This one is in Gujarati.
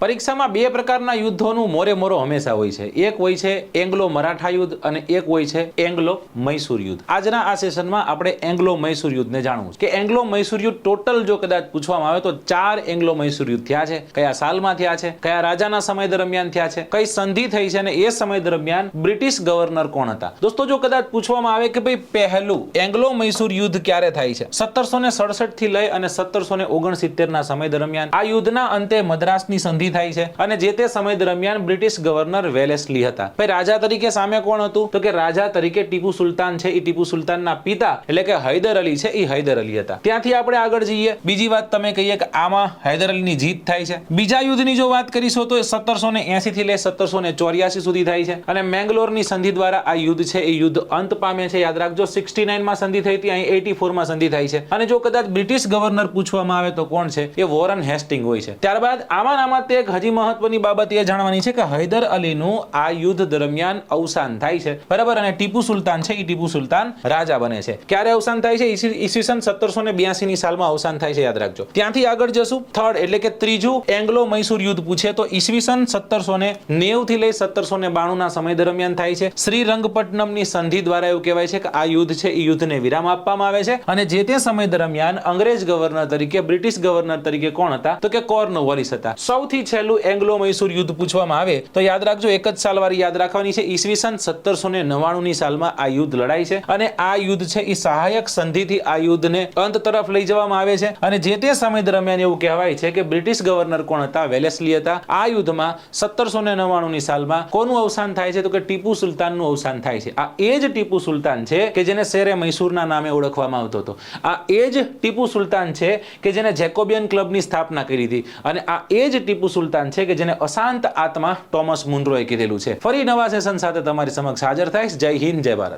પરીક્ષામાં બે પ્રકારના યુદ્ધોનું મોરે મોરો હંમેશા હોય છે. એક હોય છે એંગ્લો મરાઠા યુદ્ધ અને એક હોય છે એંગ્લો મૈસૂર યુદ્ધ. આજના આ સેશનમાં આપણે એંગ્લો મૈસૂર યુદ્ધને જાણવું છે કે એંગ્લો મૈસૂર યુદ્ધ ટોટલ જો કદાચ પૂછવામાં આવે તો 4 એંગ્લો મૈસૂર યુદ્ધ થયા છે. કયા સાલમાં થયા છે, કયા રાજાના સમય દરમિયાન થયા છે, કઈ સંધિ થઈ છે અને એ સમય દરમિયાન બ્રિટિશ ગવર્નર કોણ હતા. દોસ્તો, જો કદાચ પૂછવામાં આવે કે ભાઈ પહેલું એંગ્લો મૈસૂર યુદ્ધ ક્યારે થાય છે, 1767 થી લઈ અને 1769 ના સમય દરમિયાન આ યુદ્ધના અંતે મદ્રાસની સંધિ થાય છે અને જે તે સમય દરમિયાન બ્રિટિશ ગવર્નર વેલેસ્લી હતા. ભાઈ રાજા તરીકે સામે કોણ હતું તો કે રાજા તરીકે ટીપુ સુલતાન છે. એ ટીપુ સુલતાનના પિતા એટલે કે હૈદર અલી છે, એ હૈદર અલી હતા. ત્યાંથી આપણે આગળ જઈએ. બીજી વાત તમે કહીએ કે આમાં હૈદર અલીની જીત થાય છે. બીજા યુદ્ધની જો વાત કરીશું તો 1780 થી લઈ 1784 સુધી થાય છે અને મેંગલોરની સંધિ દ્વારા આ યુદ્ધ છે એ યુદ્ધ અંત પામે છે. યાદ રાખજો, 69 માં સંધિ થઈ હતી, અહીં 84 માં સંધિ થાય છે. અને જો કદાચ બ્રિટિશ ગવર્નર પૂછવામાં આવે તો કોણ છે, એ વોરન હેસ્ટિંગ હોય છે. ત્યારબાદ આમાં એક હજી મહત્વની બાબત એ જાણવાની છે કે હૈદર અલીનું આ યુદ્ધ દરમિયાન અવસાન થાય છે, બરાબર. અને ટીપુ સુલતાન છે, એ ટીપુ સુલતાન રાજા બને છે. ક્યારે અવસાન થાય છે? ઈસવીસન 1782 ની સાલમાં અવસાન થાય છે, યાદ રાખજો. ત્યાંથી આગળ જશું. થર્ડ એટલે કે ત્રીજું એંગ્લો મૈસૂર યુદ્ધ પૂછે તો ઈસવીસન 1790 થી લઈ 1792 ના સમય દરમિયાન થાય છે. શ્રીરંગપટ્ટનમની સંધિ દ્વારા એવું કહેવાય છે કે આ યુદ્ધ છે એ યુદ્ધને વિરામ આપવામાં આવે છે અને જે તે સમય દરમિયાન અંગ્રેજ ગવર્નર તરીકે, બ્રિટિશ ગવર્નર તરીકે કોણ હતા તો કે કોર્નવોલિસ હતા. સૌથી છેલ્લું એંગ્લો મૈસૂર યુદ્ધ પૂછવામાં આવે તો યાદ રાખજો, એક જ સાલ વાળી યાદ રાખવાની છે. ઈસવીસન 1799 ની સાલમાં આ યુદ્ધ લડાય છે અને આ યુદ્ધ છે એ સહાયક સંધિથી આ યુદ્ધને અંત તરફ લઈ જવામાં આવે છે અને જે તે સમય દરમિયાન એવું કહેવાય છે કે બ્રિટિશ ગવર્નર કોણ હતા? વેલેસ્લી હતા. આ યુદ્ધમાં 1799 ની સાલમાં કોનું અવસાન થાય છે તો કે ટીપુ સુલતાનનું અવસાન થાય છે. આ એ જ ટીપુ સુલતાન છે કે જેને શેરે મૈસૂરના નામે ઓળખવામાં આવતો હતો. આ એ જ ટીપુ સુલતાન છે કે જેને જેકોબિયન ક્લબની સ્થાપના કરી હતી અને આ એ જ ટીપુ સુલતાન છે કે જેને અશાંત આત્મા ટોમસ મુનરોએ કીધેલું છે. ફરી નવા સેશન સાથે તમારી સમક્ષ હાજર થઈશ. જય હિન્દ, જય ભારત.